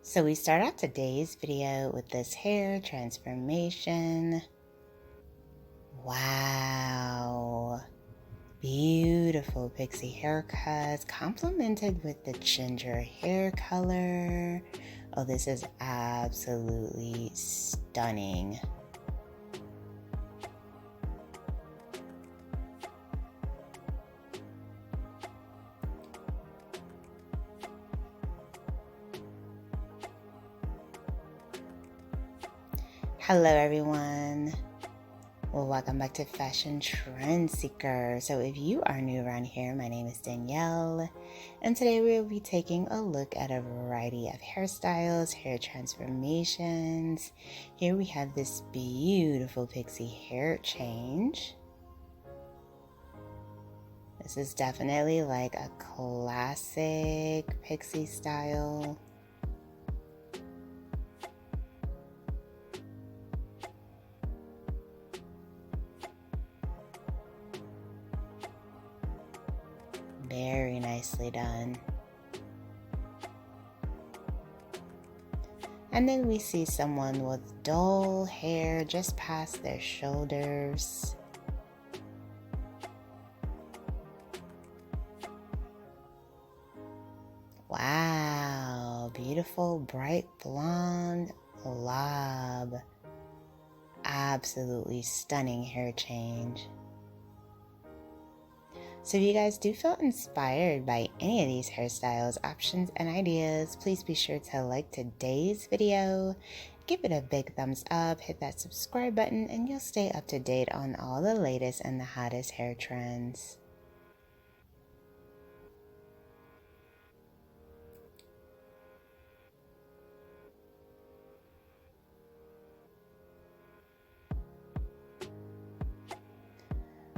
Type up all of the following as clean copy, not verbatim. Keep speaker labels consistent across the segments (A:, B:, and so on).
A: So we start out today's video with this hair transformation. Wow. Beautiful pixie haircuts complemented with the ginger hair color. Oh, this is absolutely stunning. Hello everyone. Well, welcome back to Fashion Trend Seeker. So if you are new around here, my name is Danielle, and today we'll be taking a look at a variety of hairstyles, hair transformations. Here we have this beautiful pixie hair change. This is definitely like a classic pixie style. Very nicely done. And then we see someone with dull hair just past their shoulders. Wow, beautiful bright blonde lob. Absolutely stunning hair change. So if you guys do feel inspired by any of these hairstyles, options, and ideas, please be sure to like today's video, give it a big thumbs up, hit that subscribe button, and you'll stay up to date on all the latest and the hottest hair trends.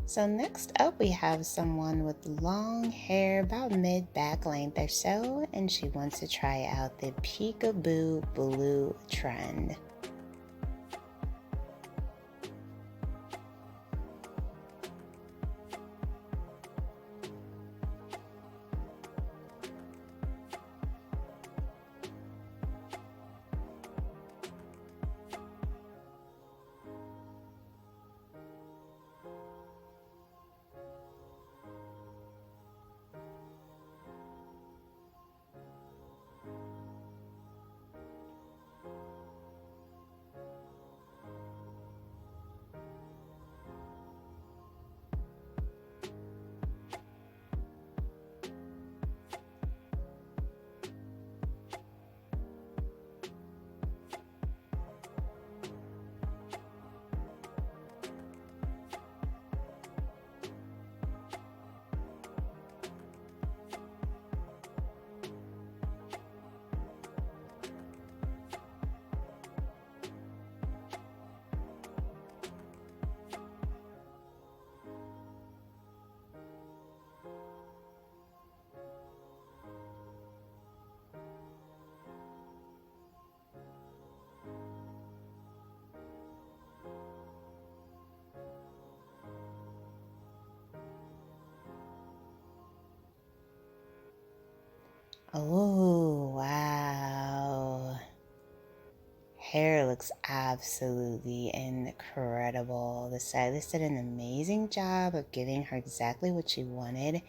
A: So next up we have someone with long hair about mid-back length or so, and she wants to try out the peekaboo blue trend. Oh, wow. Hair looks absolutely incredible. The stylist did an amazing job of giving her exactly what she wanted.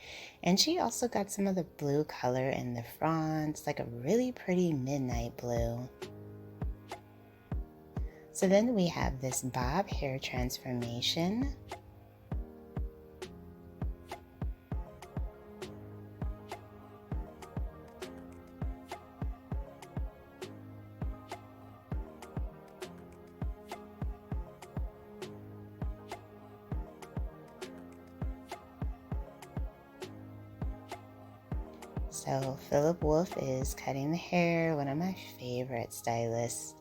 A: And she also got some of the blue color in the front. It's like a really pretty midnight blue. So then we have this bob hair transformation. So Philip Wolf is cutting the hair, one of my favorite stylists.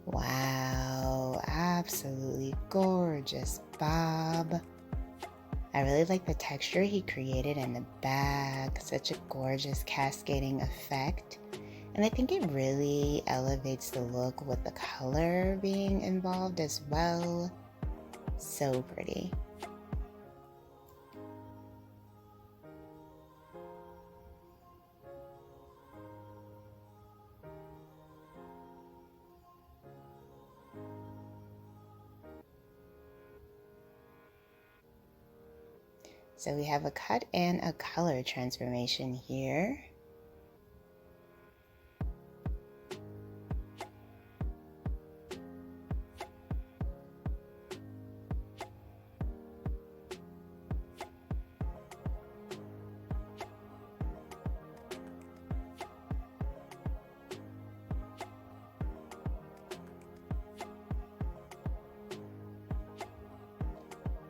A: Wow, absolutely gorgeous bob. I really like the texture he created in the back, such a gorgeous cascading effect. And I think it really elevates the look with the color being involved as well. So pretty. So we have a cut and a color transformation here.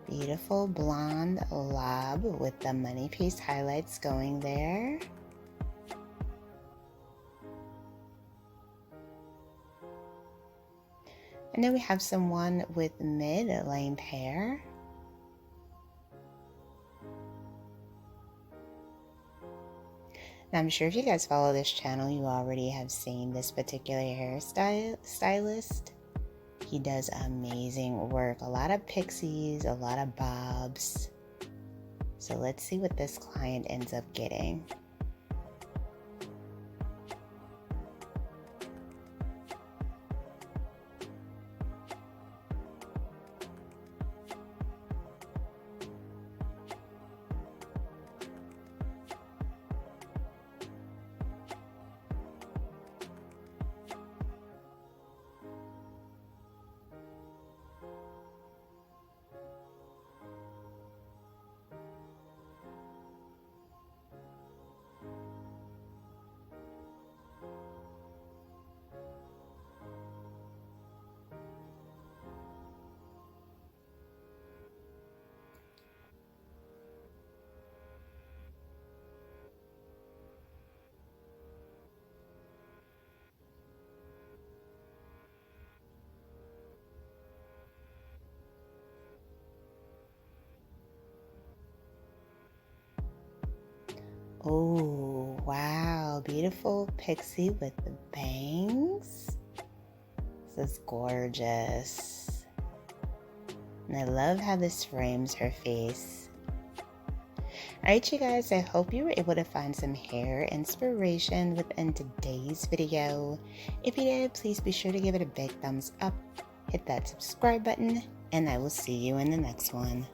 A: Beautiful blonde lob with the money piece highlights going there. And then we have someone with mid-length hair. Now I'm sure if you guys follow this channel, you already have seen this particular hairstylist. He does amazing work. A lot of pixies, a lot of bobs. So let's see what this client ends up getting. Oh, wow. Beautiful pixie with the bangs. This is gorgeous. And I love how this frames her face. Alright, you guys, I hope you were able to find some hair inspiration within today's video. If you did, please be sure to give it a big thumbs up, hit that subscribe button, and I will see you in the next one.